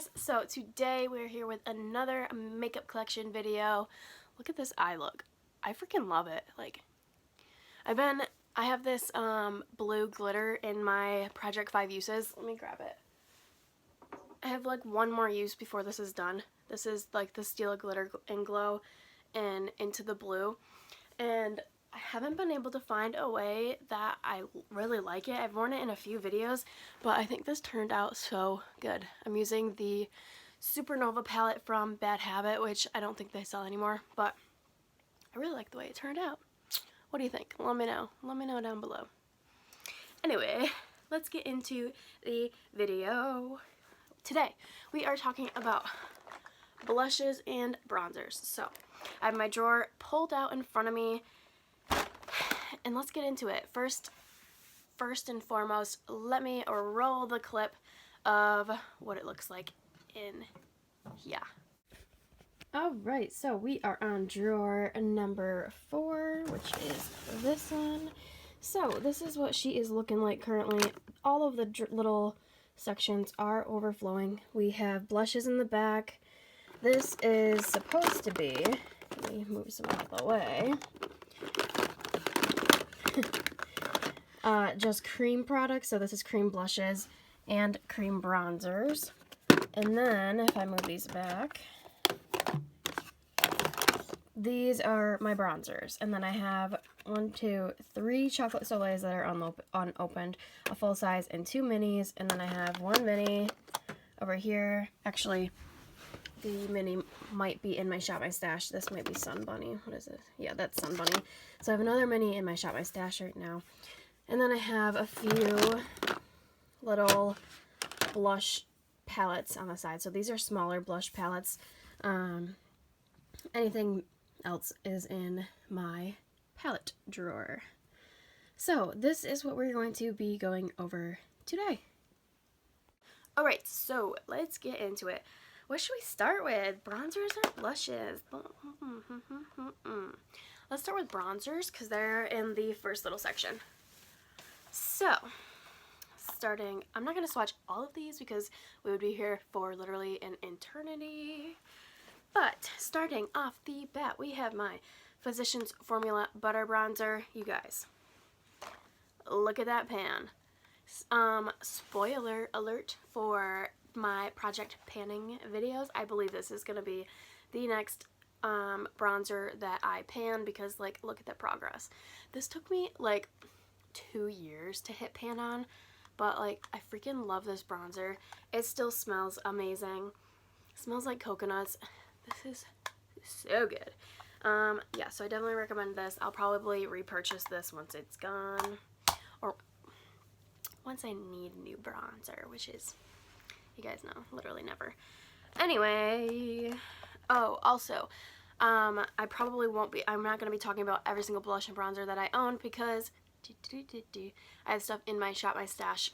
guys, so today we're here with another makeup collection video. Look at this eye look. I freaking love it. Like, I have this blue glitter in my Project 5 uses. Let me grab it. I have like one more use before this is done. This is like the Stila Glitter and Glow and Into the Blue. And I haven't been able to find a way that I really like it. I've worn it in a few videos, but I think this turned out so good. I'm using the Supernova palette from Bad Habit, which I don't think they sell anymore, but I really like the way it turned out. What do you think? Let me know. Let me know down below. Anyway, let's get into the video. Today, we are talking about blushes and bronzers. So, I have my drawer pulled out in front of me, and let's get into it. First and foremost, let me roll the clip of what it looks like in here. Alright, so we are on drawer number 4, which is this one. So this is what she is looking like currently. All of the little sections are overflowing. We have blushes in the back. This is supposed to be, let me move some out of the way, just cream products. So this is cream blushes and cream bronzers. And then if I move these back, these are my bronzers. And then I have 1, 2, 3 chocolate soleils that are unopened, a full size, and 2 minis. And then I have 1 mini over here. Actually, the mini might be in my Shop My Stash. This might be Sun Bunny. What is it? Yeah, that's Sun Bunny. So I have another mini in my Shop My Stash right now. And then I have a few little blush palettes on the side. So these are smaller blush palettes. Anything else is in my palette drawer. So this is what we're going to be going over today. Alright, so let's get into it. What should we start with? Bronzers or blushes? Let's start with bronzers because they're in the first little section. So, starting, I'm not going to swatch all of these because we would be here for literally an eternity. But starting off the bat, we have my Physicians Formula Butter Bronzer. You guys, look at that pan. Spoiler alert for my project panning videos. I believe this is going to be the next bronzer that I pan because, like, look at the progress. This took me like 2 years to hit pan on, but like I freaking love this bronzer. It still smells amazing. It smells like coconuts. This is so good. Yeah, so I definitely recommend this. I'll probably repurchase this once it's gone, or once I need a new bronzer, which is, you guys know, literally never. Anyway, oh, also, I probably won't be, I'm not going to be talking about every single blush and bronzer that I own because I have stuff in my Shop My Stash.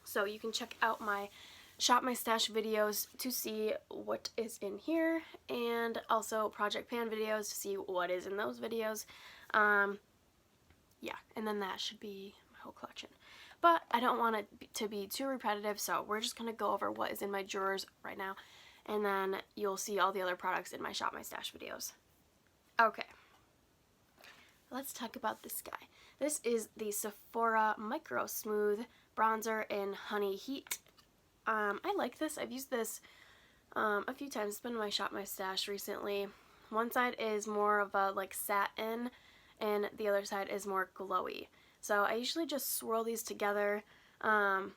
So you can check out my Shop My Stash videos to see what is in here, and also Project Pan videos to see what is in those videos. Yeah, and then that should be my whole collection. But I don't want it to be too repetitive, so we're just going to go over what is in my drawers right now, and then you'll see all the other products in my Shop My Stash videos. Okay, let's talk about this guy. This is the Sephora Micro Smooth Bronzer in Honey Heat. I like this. I've used this a few times. It's been in my Shop My Stash recently. One side is more of a like satin, and the other side is more glowy. So I usually just swirl these together. But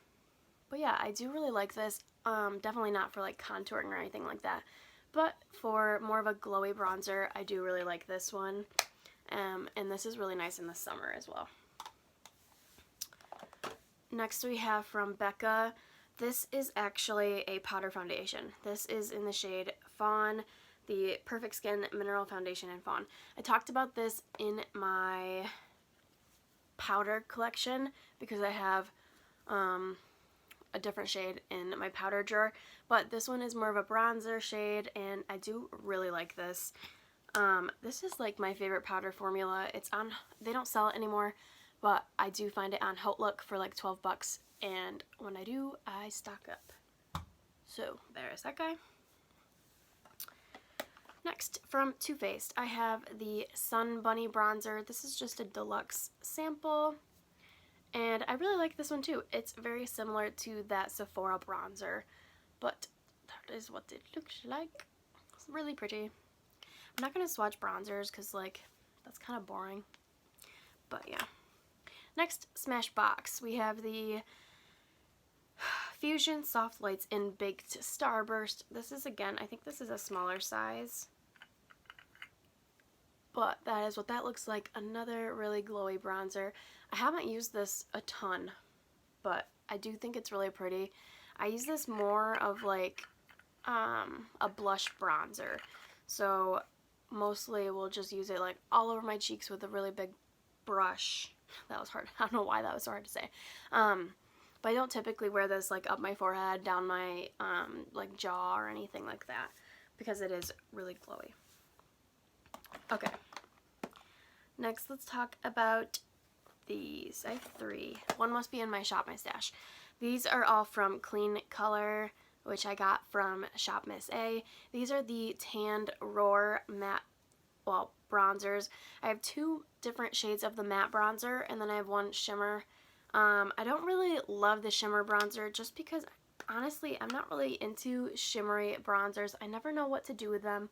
yeah, I do really like this. Definitely not for like contouring or anything like that. But for more of a glowy bronzer, I do really like this one. And this is really nice in the summer as well. Next we have from Becca. This is actually a powder foundation. This is in the shade Fawn, the Perfect Skin Mineral Foundation in Fawn. I talked about this in my powder collection because I have a different shade in my powder drawer, but this one is more of a bronzer shade, and I do really like this. This is like my favorite powder formula. It's on, they don't sell it anymore, but I do find it on HauteLook for like 12 bucks, and when I do, I stock up. So there's that guy. Next, from Too Faced, I have the Sun Bunny Bronzer. This is just a deluxe sample, and I really like this one too. It's very similar to that Sephora bronzer, but that is what it looks like. It's really pretty. I'm not going to swatch bronzers because, like, that's kind of boring, but yeah. Next, Smashbox. We have the Fusion Soft Lights in Baked Starburst. This is, again, I think this is a smaller size, but that is what that looks like. Another really glowy bronzer. I haven't used this a ton, but I do think it's really pretty. I use this more of like a blush bronzer, so mostly we'll just use it like all over my cheeks with a really big brush. That was hard. I don't know why that was so hard to say. But I don't typically wear this like up my forehead, down my like jaw or anything like that, because it is really glowy. Okay. Next, let's talk about these. I have 3. One must be in my Shop My Stash. These are all from Clean Color, which I got from Shop Miss A. These are the Tanned Roar Matte, well, bronzers. I have 2 different shades of the matte bronzer, and then I have 1 shimmer. I don't really love the shimmer bronzer just because, honestly, I'm not really into shimmery bronzers. I never know what to do with them.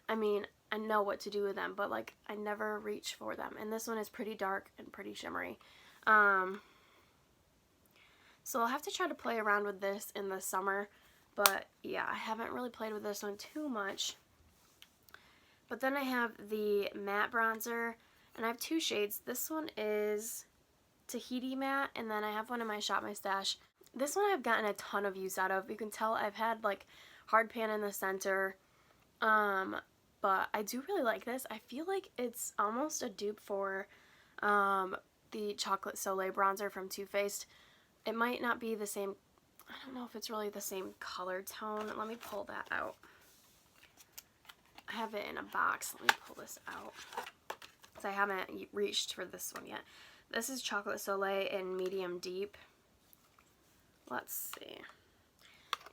I mean, I know what to do with them, but like I never reach for them. And this one is pretty dark and pretty shimmery. So I'll have to try to play around with this in the summer. But yeah, I haven't really played with this one too much. But then I have the matte bronzer, and I have 2 shades. This one is Tahiti Matte, and then I have one in my Shop My Stash. This one I've gotten a ton of use out of. You can tell I've had like hard pan in the center. But I do really like this. I feel like it's almost a dupe for the Chocolate Soleil bronzer from Too Faced. It might not be the same, I don't know if it's really the same color tone. Let me pull that out. I have it in a box. Let me pull this out, because I haven't reached for this one yet. This is Chocolate Soleil in medium deep. Let's see.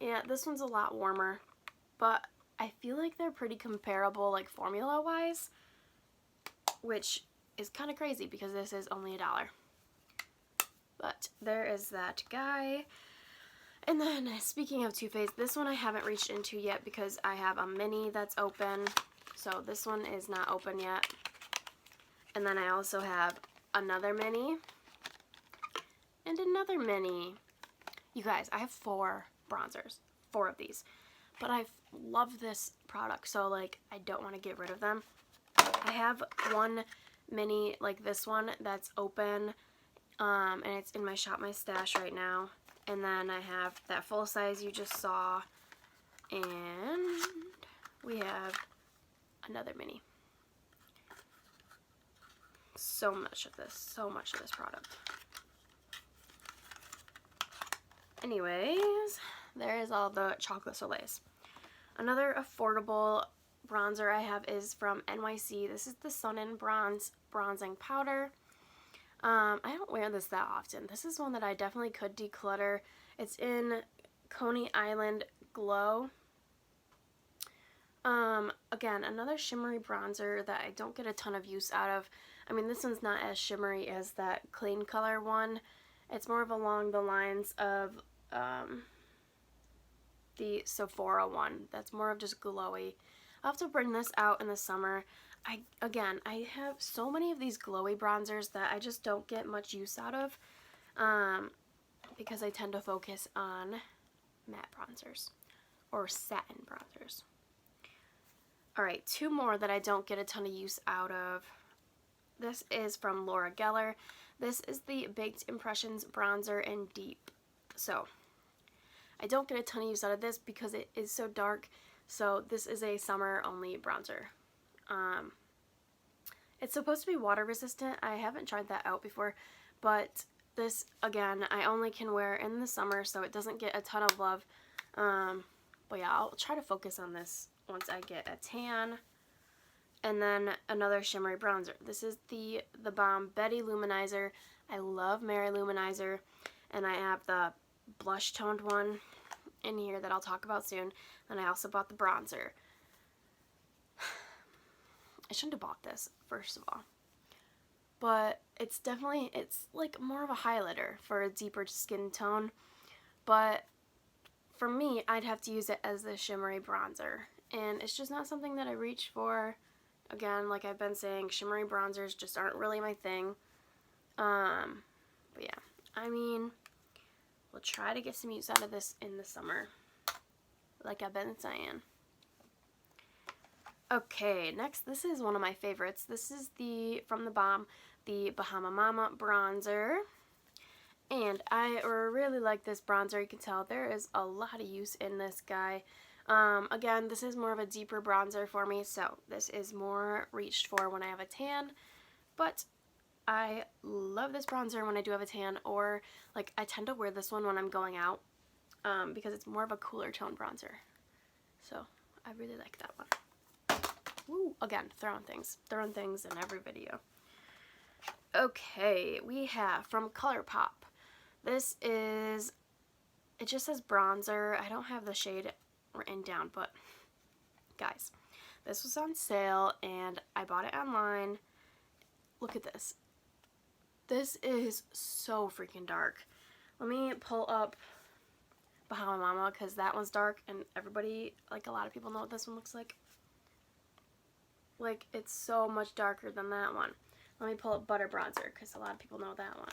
Yeah, this one's a lot warmer, but I feel like they're pretty comparable, like formula-wise, which is kind of crazy because this is only $1. But there is that guy. And then, speaking of Too Faced, this one I haven't reached into yet because I have a mini that's open. So this one is not open yet. And then I also have another mini and another mini. You guys, I have 4 bronzers, 4 of these. But I love this product, so like I don't want to get rid of them. I have 1 mini like this one that's open, and it's in my Shop My Stash right now. And then I have that full size you just saw, and we have another mini. So much of this product. Anyways, there is all the Chocolate Soleils. Another affordable bronzer I have is from NYC. This is the Sun In Bronze Bronzing Powder. I don't wear this that often. This is one that I definitely could declutter. It's in Coney Island Glow. Again, another shimmery bronzer that I don't get a ton of use out of. I mean, this one's not as shimmery as that Clean Color one. It's more of along the lines of the Sephora one. That's more of just glowy. I'll have to bring this out in the summer. I have so many of these glowy bronzers that I just don't get much use out of because I tend to focus on matte bronzers or satin bronzers. Alright, 2 more that I don't get a ton of use out of. This is from Laura Geller. This is the Baked Impressions Bronzer in Deep. So, I don't get a ton of use out of this because it is so dark. So, this is a summer-only bronzer. It's supposed to be water resistant. I haven't tried that out before, but this, again, I only can wear in the summer, so it doesn't get a ton of love. But yeah, I'll try to focus on this once I get a tan. And then another shimmery bronzer. This is the Balm Betty Luminizer. I love Mary Luminizer, and I have the blush toned one. in here that I'll talk about soon. And I also bought the bronzer. I shouldn't have bought this, first of all. But it's like more of a highlighter for a deeper skin tone. But for me, I'd have to use it as the shimmery bronzer. And it's just not something that I reach for. Again, like I've been saying, shimmery bronzers just aren't really my thing. But yeah, I mean, we'll try to get some use out of this in the summer, like I've been saying. Okay, next, this is one of my favorites. This is from the Balm, the Bahama Mama bronzer. And I really like this bronzer. You can tell there is a lot of use in this guy. Again, this is more of a deeper bronzer for me, so this is more reached for when I have a tan. But I love this bronzer when I do have a tan, or like I tend to wear this one when I'm going out because it's more of a cooler tone bronzer. So I really like that one. Woo, again, throwing things in every video. Okay, we have from ColourPop. This is, it just says bronzer. I don't have the shade written down, but guys, this was on sale and I bought it online. Look at this. This is so freaking dark. Let me pull up Bahama Mama because that one's dark and everybody, like a lot of people know what this one looks like. Like, it's so much darker than that one. Let me pull up Butter Bronzer because a lot of people know that one.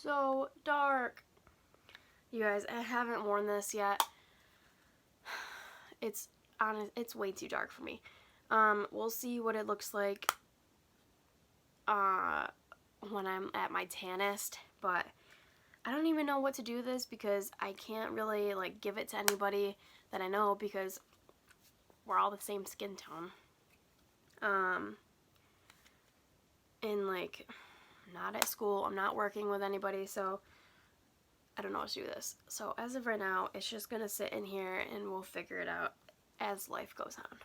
So dark. You guys, I haven't worn this yet. It's way too dark for me. We'll see what it looks like when I'm at my tannest, but I don't even know what to do with this because I can't really like give it to anybody that I know because we're all the same skin tone. And like, not at school, I'm not working with anybody, so I don't know what to do with this. So as of right now, it's just gonna sit in here and we'll figure it out as life goes on.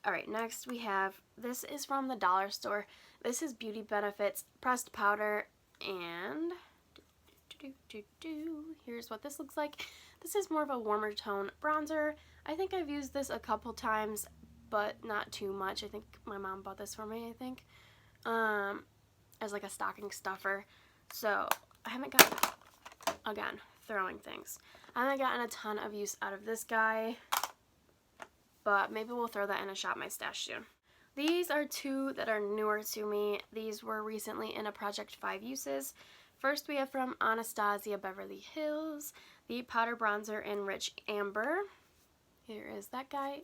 Alright, next we have, this is from the dollar store. This is Beauty Benefits pressed powder, and here's what this looks like. This is more of a warmer tone bronzer. I think I've used this a couple times, but not too much. I think my mom bought this for me, I think, as like a stocking stuffer. So I haven't gotten, again, throwing things. I haven't gotten a ton of use out of this guy, but maybe we'll throw that in a Shop My Stash soon. These are two that are newer to me. These were recently in a Project 5 uses. First we have from Anastasia Beverly Hills, the powder bronzer in Rich Amber. Here is that guy.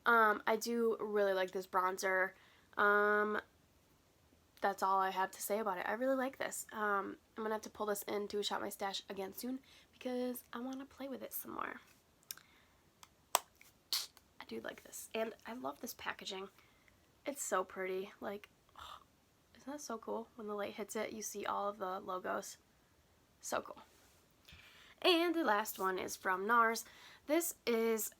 I do really like this bronzer. That's all I have to say about it. I really like this. I'm going to have to pull this into a Shop My Stash again soon because I want to play with it some more. I do like this. And I love this packaging. It's so pretty. Like, oh, isn't that so cool? When the light hits it, you see all of the logos. So cool. And the last one is from NARS. This is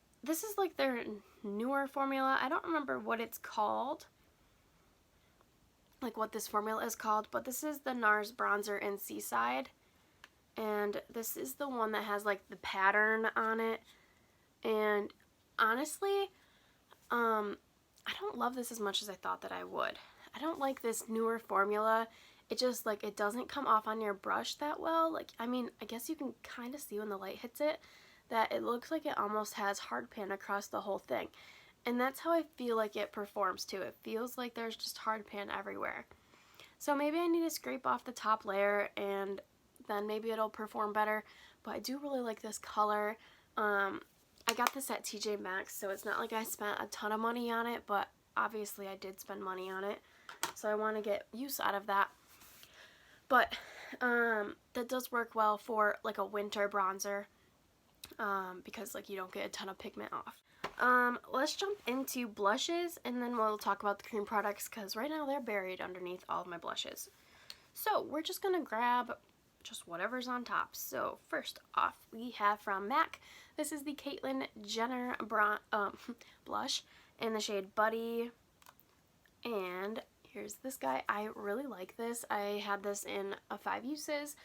like their newer formula. I don't remember what it's called, like what this formula is called, but this is the NARS bronzer in Seaside, and this is the one that has like the pattern on it. And honestly, I don't love this as much as I thought that I would. I don't like this newer formula. It just, like, it doesn't come off on your brush that well. Like, I mean, I guess you can kind of see when the light hits it that it looks like it almost has hard pan across the whole thing. And that's how I feel like it performs too. It feels like there's just hard pan everywhere. So maybe I need to scrape off the top layer and then maybe it'll perform better. But I do really like this color. I got this at TJ Maxx, so it's not like I spent a ton of money on it, but obviously I did spend money on it. So I want to get use out of that. But that does work well for like a winter bronzer because like you don't get a ton of pigment off. Let's jump into blushes and then we'll talk about the cream products because right now they're buried underneath all of my blushes. So we're just going to grab just whatever's on top. So first off we have from MAC. This is the Caitlyn Jenner blush in the shade Buddy. And here's this guy. I really like this. I had this in a 5 uses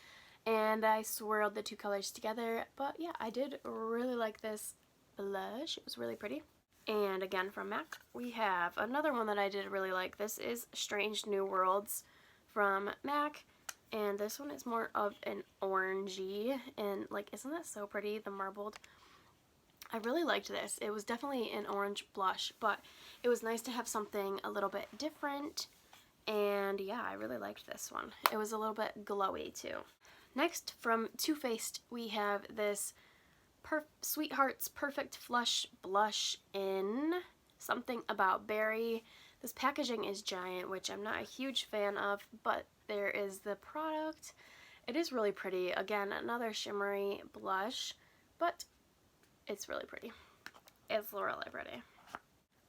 and I swirled the two colors together. But yeah, I did really like this blush. It was really pretty. And again from MAC, we have another one that I did really like. This is Strange New Worlds from MAC. And this one is more of an orangey. And like, isn't that so pretty? The marbled. I really liked this. It was definitely an orange blush, but it was nice to have something a little bit different. And yeah, I really liked this one. It was a little bit glowy too. Next, from Too Faced, we have this Sweetheart's Perfect Flush Blush in Something About Berry. This packaging is giant, which I'm not a huge fan of, but there is the product. It is really pretty. Again, another shimmery blush, but it's really pretty. It's really pretty.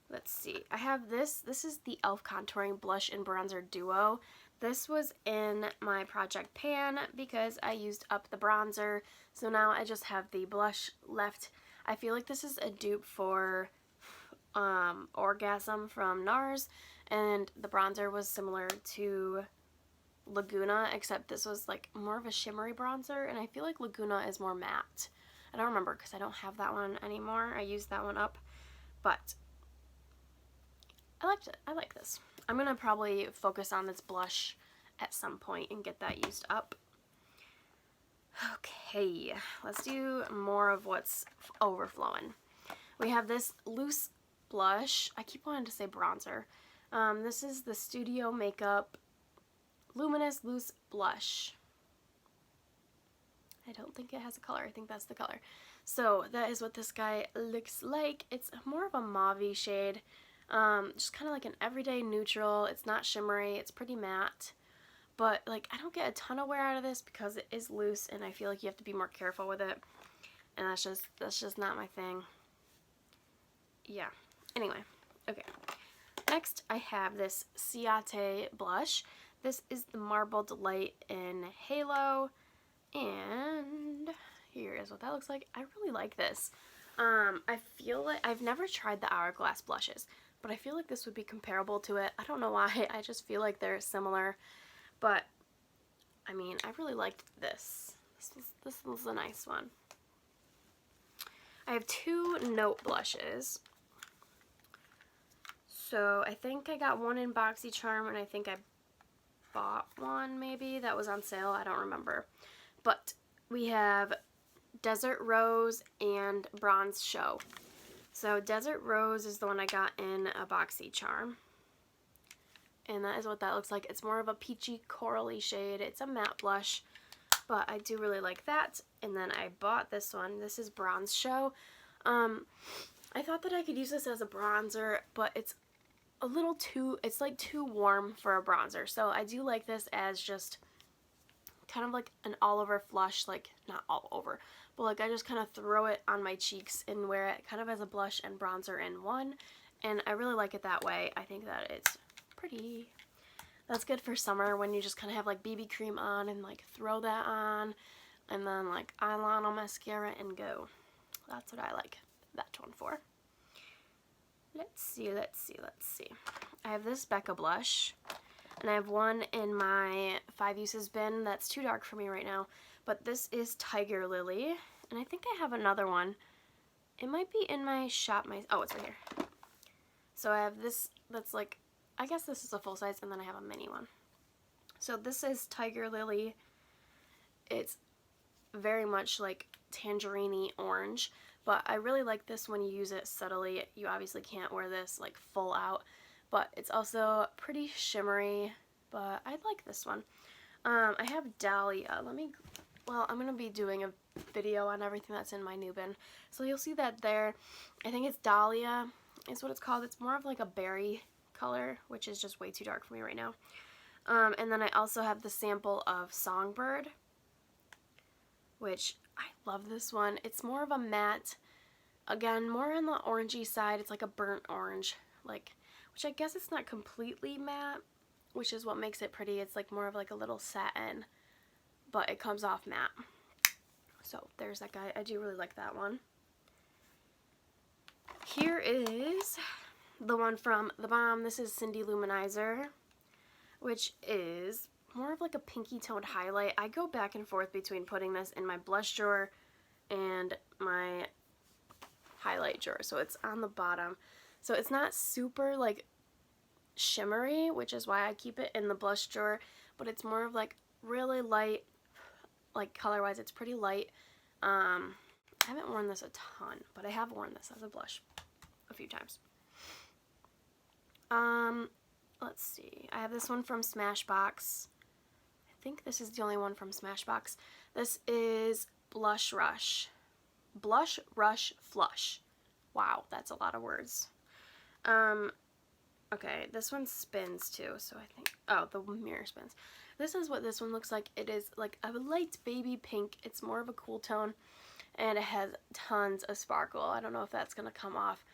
Let's see. I have this. This is the e.l.f. Contouring Blush and Bronzer Duo. This was in my project pan because I used up the bronzer, so now I just have the blush left. I feel like this is a dupe for Orgasm from NARS, and the bronzer was similar to Laguna, except this was like more of a shimmery bronzer, and I feel like Laguna is more matte. I don't remember because I don't have that one anymore. I used that one up, but I liked it. I like this. I'm going to probably focus on this blush at some point and get that used up. Okay, let's do more of what's overflowing. We have this loose blush. I keep wanting to say bronzer. This is the Studio Makeup Luminous Loose Blush. I don't think it has a color. I think that's the color. So that is what this guy looks like. It's more of a mauve-y shade. Just kind of like an everyday neutral. It's not shimmery. It's pretty matte. But like, I don't get a ton of wear out of this because it is loose and I feel like you have to be more careful with it. And that's just not my thing. Yeah. Anyway. Okay. Next, I have this Ciate blush. This is the Marbled Light in Halo. And here is what that looks like. I really like this. I feel like I've never tried the Hourglass blushes, but I feel like this would be comparable to it. I don't know why. I just feel like they're similar. But, I mean, I really liked this. This was a nice one. I have two Note blushes. So, I think I got one in BoxyCharm, and I think I bought one, maybe, that was on sale. I don't remember. But we have Desert Rose and Bronze Show. So Desert Rose is the one I got in a BoxyCharm. And that is what that looks like. It's more of a peachy corally shade. It's a matte blush, but I do really like that. And then I bought this one. This is Bronze Show. I thought that I could use this as a bronzer, but it's a little too, it's like too warm for a bronzer. So I do like this as just kind of like an all over flush, like not all over, but like I just kind of throw it on my cheeks and wear it kind of as a blush and bronzer in one, and I really like it that way. I think that it's pretty. That's good for summer when you just kind of have like BB cream on and like throw that on and then like eyeliner, mascara, and go. That's what I like that one for. Let's see. I have this Becca blush. And I have one in my 5 uses bin that's too dark for me right now. But this is Tiger Lily. And I think I have another one. It might be in my shop. Oh, it's right here. So I have this that's like, I guess this is a full size, and then I have a mini one. So this is Tiger Lily. It's very much like tangerine-y orange. But I really like this when you use it subtly. You obviously can't wear this like full out. But it's also pretty shimmery, but I like this one. I have Dahlia. I'm going to be doing a video on everything that's in my new bin. So you'll see that there. I think it's Dahlia is what it's called. It's more of like a berry color, which is just way too dark for me right now. And then I also have the sample of Songbird, which I love this one. It's more of a matte, again, more on the orangey side. It's like a burnt orange, which I guess it's not completely matte, which is what makes it pretty. It's like more of like a little satin, but it comes off matte. So there's that guy. I do really like that one. Here is the one from The Balm. This is Cindy Luminizer. which is more of like a pinky toned highlight. I go back and forth between putting this in my blush drawer and my highlight drawer, so it's on the bottom. So it's not super like shimmery, which is why I keep it in the blush drawer, but it's more of like really light, like color wise it's pretty light. I haven't worn this a ton, but I have worn this as a blush a few times. Let's see, I have this one from Smashbox. I think this is the only one from Smashbox. This is Blush Rush Flush. Wow, that's a lot of words. Okay, this one spins too, so I think, oh, the mirror spins. This is what this one looks like. It is like a light baby pink. It's more of a cool tone, and it has tons of sparkle. I don't know if that's gonna come off.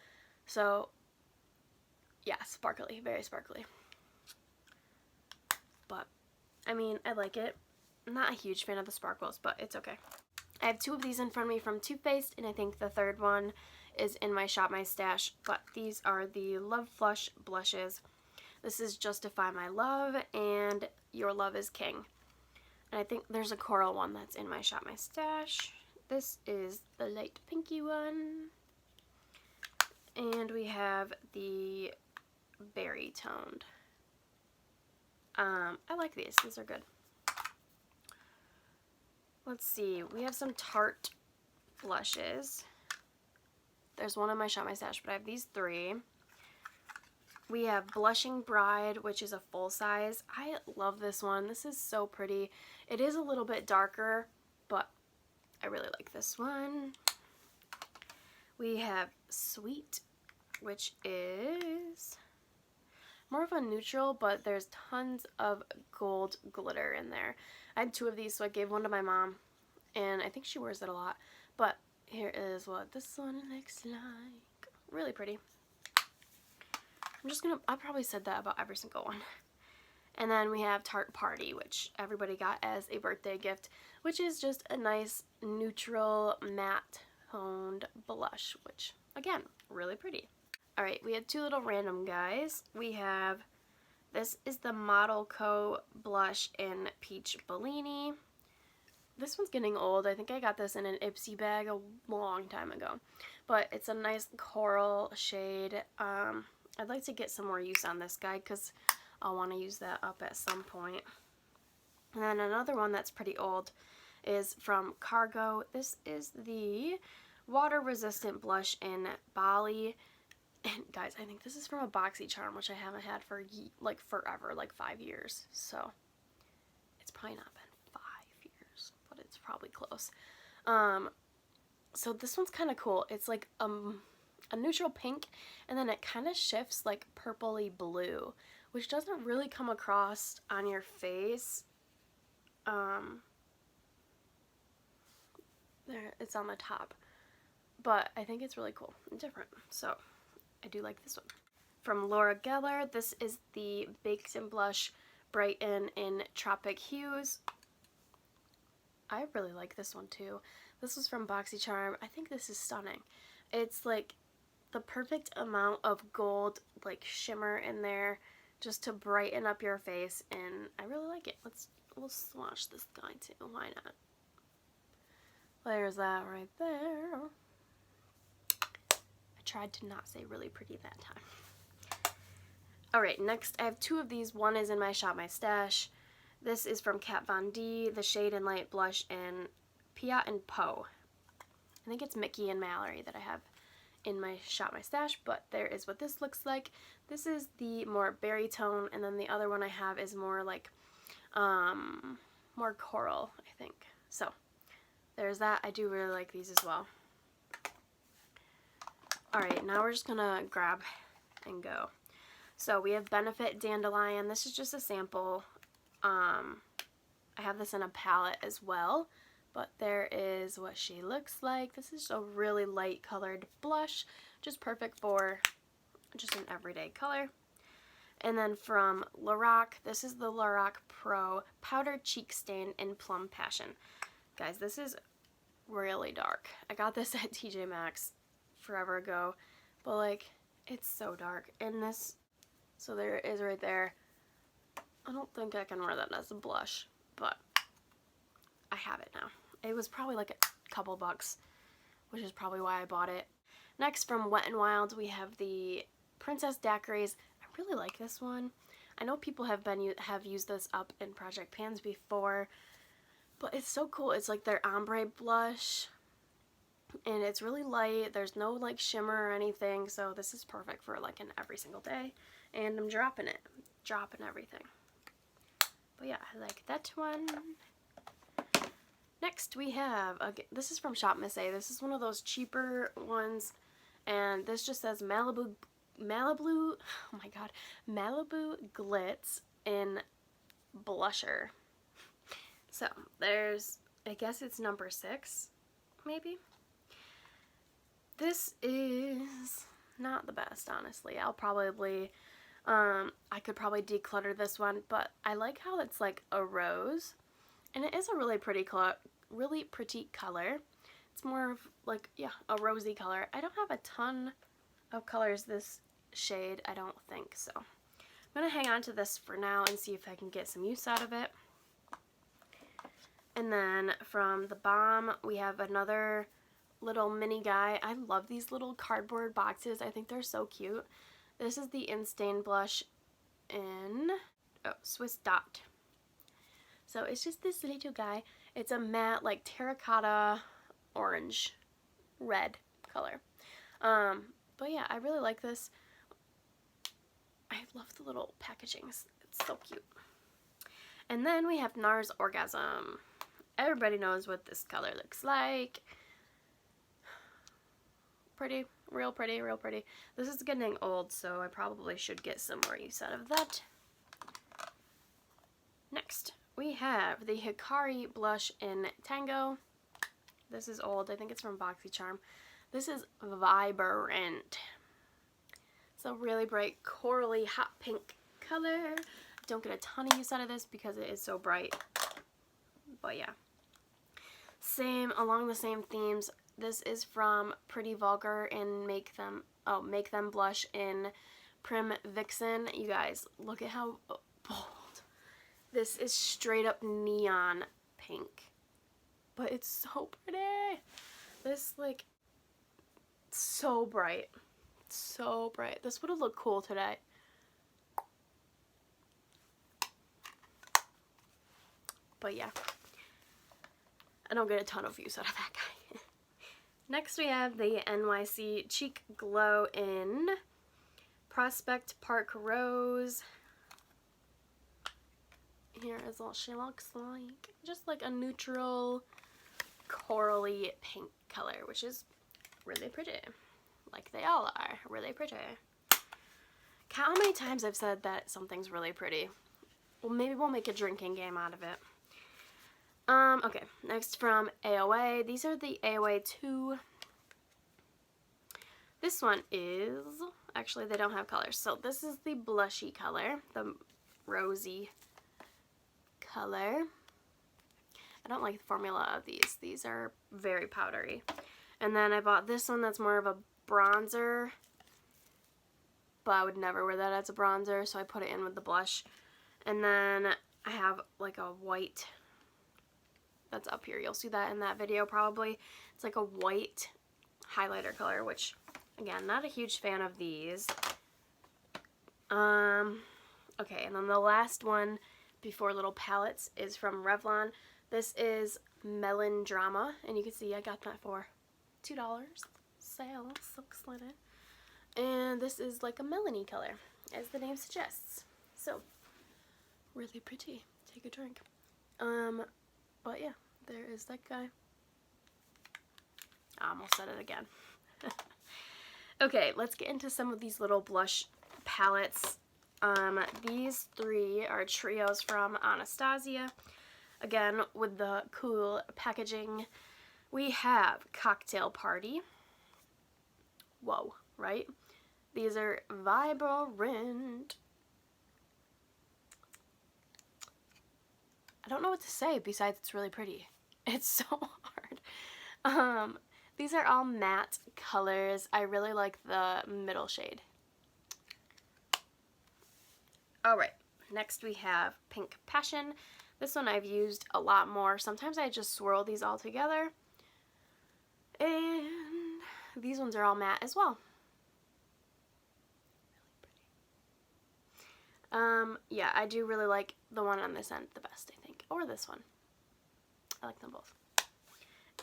So, yeah, sparkly, very sparkly. But, I mean, I like it. I'm not a huge fan of the sparkles, but it's okay. I have two of these in front of me from Too Faced, and I think the third one is in my Shop My Stash, but these are the Love Flush blushes. This is Justify My Love and Your Love is King. And I think there's a coral one that's in my Shop My Stash. This is the light pinky one. And we have the berry toned. I like these. These are good. Let's see. We have some Tarte blushes. There's one in my Shop My Stash, but I have these three. We have Blushing Bride, which is a full size. I love this one. This is so pretty. It is a little bit darker, but I really like this one. We have Sweet, which is more of a neutral, but there's tons of gold glitter in there. I had two of these, so I gave one to my mom, and I think she wears it a lot. But here is what this one looks like. Really pretty. I probably said that about every single one. And then we have Tarte Party, which everybody got as a birthday gift, which is just a nice neutral matte toned blush, which, again, really pretty. Alright, we have two little random guys. We have, this is the Model Co. blush in Peach Bellini. This one's getting old. I think I got this in an Ipsy bag a long time ago. But it's a nice coral shade. I'd like to get some more use on this guy because I'll want to use that up at some point. And then another one that's pretty old is from Cargo. This is the water resistant blush in Bali. And guys, I think this is from a BoxyCharm, which I haven't had for like forever, like 5 years. So it's probably not been 5 years, but it's probably close. So this one's kind of cool. It's like a neutral pink, and then it kind of shifts like purpley blue, which doesn't really come across on your face. There, it's on the top, but I think it's really cool and different, so I do like this one. From Laura Geller, this is the Baked in Blush Brighten in Tropic Hues. I really like this one too. This was from BoxyCharm. I think this is stunning. It's like the perfect amount of gold like shimmer in there just to brighten up your face, and I really like it. We'll swatch this guy too. Why not? There's that right there. I tried to not say really pretty that time. Alright, next I have two of these. One is in my Shop My Stash. This is from Kat Von D, the Shade and Light blush in Piat and Poe. I think it's Mickey and Mallory that I have in my Shop My Stash, but there is what this looks like. This is the more berry tone, and then the other one I have is more like more coral, I think. So there's that. I do really like these as well. Alright, now we're just gonna grab and go. So we have Benefit Dandelion. This is just a sample. I have this in a palette as well, but there is what she looks like. This is a really light colored blush, just perfect for just an everyday color. And then from Lorac, this is the Lorac Pro Powdered Cheek Stain in Plum Passion. Guys, this is really dark. I got this at TJ Maxx forever ago, but like, it's so dark. And this, so there it is right there. I don't think I can wear that as a blush, but I have it now. It was probably like a couple bucks, which is probably why I bought it. Next, from Wet n Wild, we have the Princess Daiquiris. I really like this one. I know people have used this up in Project Pans before, but it's so cool. It's like their ombre blush, and it's really light. There's no like shimmer or anything, so this is perfect for like an every single day. And I'm dropping everything. But yeah, I like that one. Next we have, this is from Shop Miss A. This is one of those cheaper ones, and this just says Malibu, oh my god, Malibu Glitz in blusher. So there's, I guess it's number 6, maybe. This is not the best, honestly. I'll probably, I could probably declutter this one, but I like how it's like a rose, and it is a really pretty color. It's more of like, yeah, a rosy color. I don't have a ton of colors this shade, I don't think, so I'm gonna hang on to this for now and see if I can get some use out of it. And then from the Balm, we have another little mini guy. I love these little cardboard boxes. I think they're so cute. This is the Instain blush in Swiss Dot. So it's just this little guy. It's a matte, like terracotta orange red color. But yeah, I really like this. I love the little packaging. It's so cute. And then we have NARS Orgasm. Everybody knows what this color looks like. Pretty, real pretty, real pretty. This is getting old, so I probably should get some more use out of that. Next, we have the Hikari blush in Tango. This is old. I think it's from BoxyCharm. This is Vibrant. It's a really bright, corally, hot pink color. Don't get a ton of use out of this because it is so bright. But yeah. Along the same themes. This is from Pretty Vulgar and Make Them Blush in Prim Vixen. You guys, look at how bold. This is straight up neon pink. But it's so pretty. This, like, so bright. So bright. This would have looked cool today. But yeah. I don't get a ton of use out of that guy. Next we have the NYC Cheek Glow in Prospect Park Rose. Here is what she looks like. Just like a neutral corally pink color, which is really pretty. Like they all are. Really pretty. Count how many times I've said that something's really pretty. Well, maybe we'll make a drinking game out of it. Okay, next from AOA. These are the AOA 2. This one is, actually they don't have colors. So this is the blushy color, the rosy color. I don't like the formula of these. These are very powdery. And then I bought this one that's more of a bronzer, but I would never wear that as a bronzer, so I put it in with the blush. And then I have like a white that's up here. You'll see that in that video probably. It's like a white highlighter color, which, again, not a huge fan of these. Okay, and then the last one before little palettes is from Revlon. This is Melon Drama, and you can see I got that for $2. Sale, so excited. And this is like a melony color, as the name suggests. So, really pretty. Take a drink. But yeah, there is that guy. I almost said it again. Okay, let's get into some of these little blush palettes. These 3 are trios from Anastasia. Again, with the cool packaging. We have Cocktail Party. Whoa, right? These are Vibrant. I don't know what to say besides it's really pretty. It's so hard. These are all matte colors. I really like the middle shade. Alright, Next we have Pink Passion. This one I've used a lot more. Sometimes I just swirl these all together. And these ones are all matte as well. Yeah, I do really like the one on this end the best, I think. Or this one. I like them both.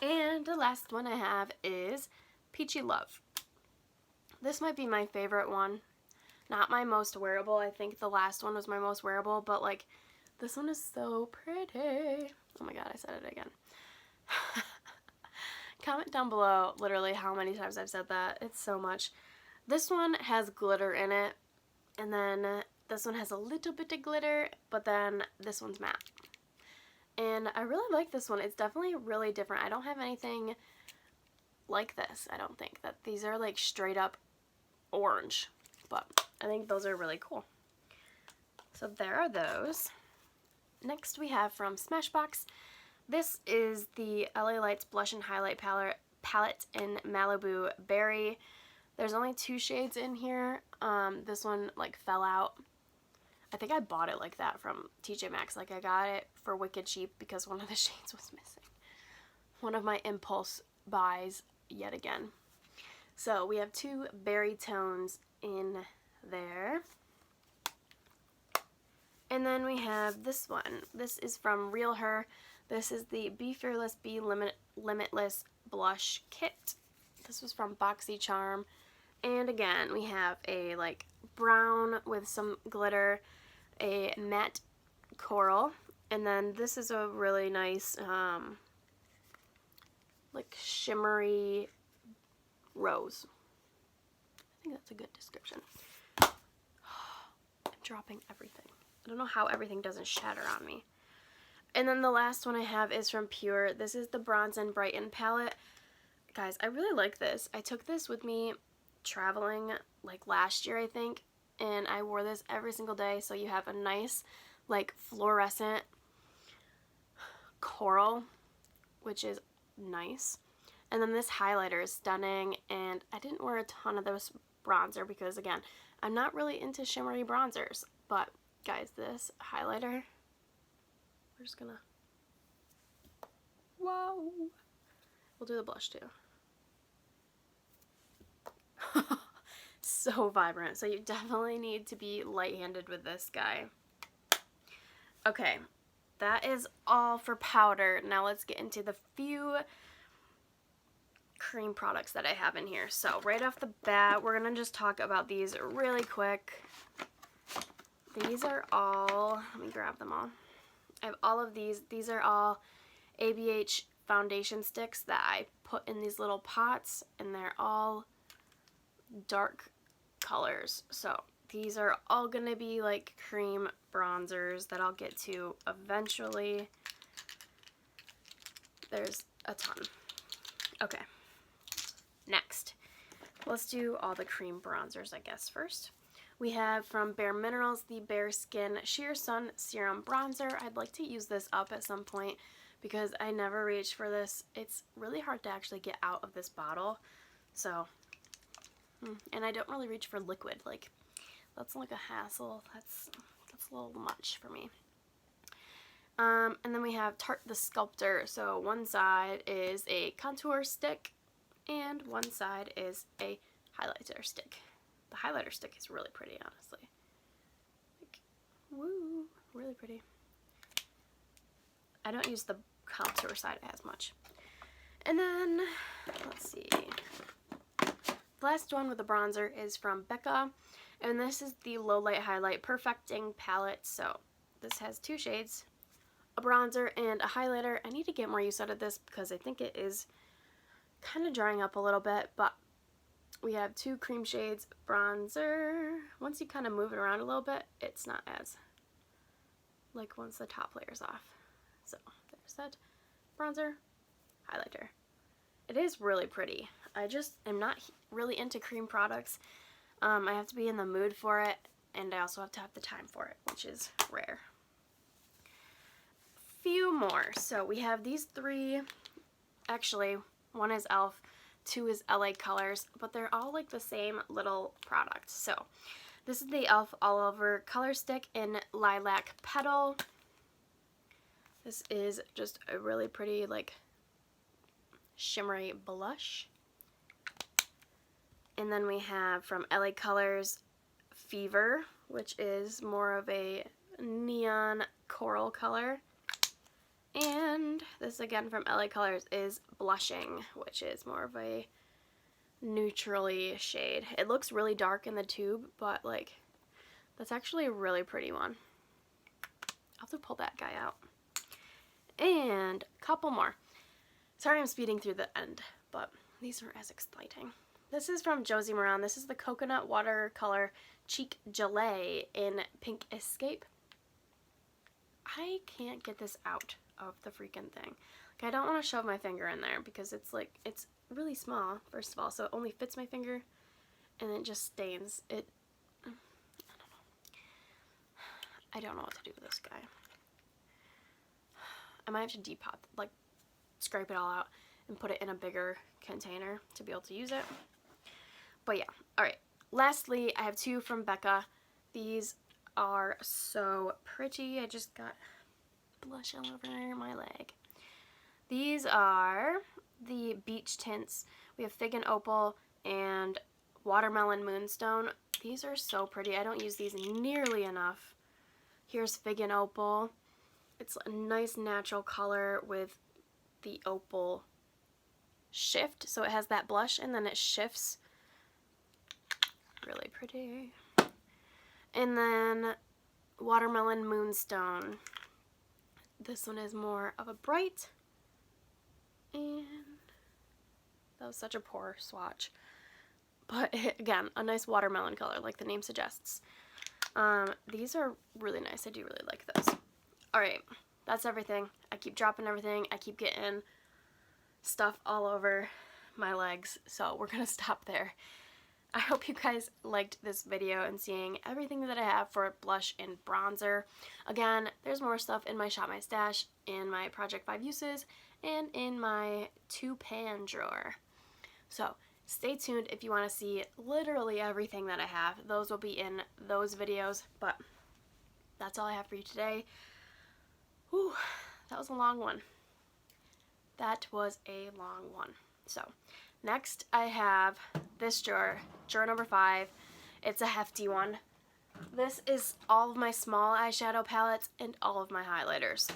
And the last one I have is Peachy Love. This might be my favorite one. Not my most wearable. I think the last one was my most wearable, but like this one is so pretty. Oh my god, I said it again. Comment down below literally how many times I've said that. It's so much. This one has glitter in it, and then this one has a little bit of glitter, but then this one's matte. And I really like this one. It's definitely really different. I don't have anything like this, I don't think. That these are like straight up orange, but I think those are really cool. So there are those. Next we have from Smashbox. This is the LA Lights Blush and Highlight Palette in Malibu Berry. There's only 2 shades in here. This one like fell out. I think I bought it like that from TJ Maxx. Like I got it for wicked cheap because one of the shades was missing. One of my impulse buys yet again. So we have 2 berry tones in there. And then we have this one. This is from Real Her. This is the Be Fearless, Be Limitless Blush Kit. This was from BoxyCharm. And again, we have a like brown with some glitter, a matte coral, and then this is a really nice like shimmery rose. I think that's a good description. I'm dropping everything. I don't know how everything doesn't shatter on me. And then the last one I have is from Pure. This is the Bronze and Brighten palette. Guys, I really like this. I took this with me traveling like last year, I think, and I wore this every single day. So you have a nice like fluorescent coral, which is nice. And then this highlighter is stunning, and I didn't wear a ton of this bronzer because again, I'm not really into shimmery bronzers, but guys, this highlighter, we're just gonna, whoa, we'll do the blush too. So vibrant. So you definitely need to be light-handed with this guy. Okay, that is all for powder. Now let's get into the few cream products that I have in here. So right off the bat, we're gonna just talk about these really quick. These are all, let me grab them all. I have all of these. These are all ABH foundation sticks that I put in these little pots, and they're all dark colors. So these are all gonna be like cream bronzers that I'll get to eventually. There's a ton. Okay, next let's do all the cream bronzers, I guess. First we have from Bare Minerals the Bare Skin Sheer Sun Serum Bronzer. I'd like to use this up at some point because I never reach for this. It's really hard to actually get out of this bottle. So, and I don't really reach for liquid. Like, that's like a hassle. That's a little much for me. And then we have Tarte the Sculptor. So one side is a contour stick and one side is a highlighter stick. The highlighter stick is really pretty, honestly. Like, woo, really pretty. I don't use the contour side as much. And then, let's see. The last one with the bronzer is from Becca, and this is the Low Light Highlight Perfecting Palette. So this has 2 shades, a bronzer and a highlighter. I need to get more use out of this because I think it is kind of drying up a little bit, but we have 2 cream shades, bronzer. Once you kind of move it around a little bit, it's not as, like once the top layer's off. So there's that bronzer, highlighter. It is really pretty. I just am not really into cream products. I have to be in the mood for it, and I also have to have the time for it, which is rare. Few more. So we have these 3. Actually, one is e.l.f., 2 is LA Colors, but they're all like the same little product. So This is the e.l.f. All Over Color Stick in Lilac Petal. This is just a really pretty, like, shimmery blush. And then we have from LA Colors Fever, which is more of a neon coral color. And this again from LA Colors is Blushing, which is more of a neutrally shade. It looks really dark in the tube, but like that's actually a really pretty one. I'll have to pull that guy out. And a couple more. Sorry I'm speeding through the end, but these are as exciting. This is from Josie Maran. This is the Coconut Watercolor Cheek Gelée in Pink Escape. I can't get this out of the freaking thing. Like, I don't want to shove my finger in there because it's like, it's really small, first of all, so it only fits my finger and it just stains. I don't know what to do with this guy. I might have to depot, like, scrape it all out and put it in a bigger container to be able to use it. But yeah, alright. Lastly, I have two from Becca. These are so pretty. I just got blush all over my leg. These are the Beach Tints. We have Fig and Opal and Watermelon Moonstone. These are so pretty. I don't use these nearly enough. Here's Fig and Opal. It's a nice natural color with the opal shift. So it has that blush and then it shifts. Really pretty. And then Watermelon Moonstone. This one is more of a bright. And that was such a poor swatch. But again, a nice watermelon color like the name suggests. These are really nice. I do really like those. Alright, that's everything. I keep dropping everything. I keep getting stuff all over my legs. So we're going to stop there. I hope you guys liked this video and seeing everything that I have for blush and bronzer. Again, there's more stuff in my Shop My Stash, in my Project 5 Uses, and in my 2-pan drawer. So stay tuned if you want to see literally everything that I have. Those will be in those videos, but that's all I have for you today. Whew, that was a long one. That was a long one. So next I have this drawer, drawer number 5. It's a hefty one. This is all of my small eyeshadow palettes and all of my highlighters.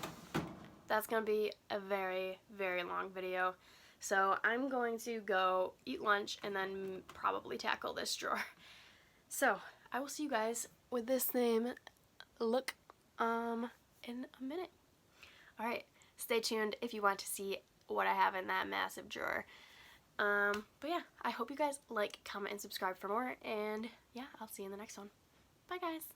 That's going to be a very, very long video. So I'm going to go eat lunch and then probably tackle this drawer. So I will see you guys with this same look in a minute. Alright, stay tuned if you want to see what I have in that massive drawer. But yeah, I hope you guys like, comment, and subscribe for more. And yeah, I'll see you in the next one. Bye guys!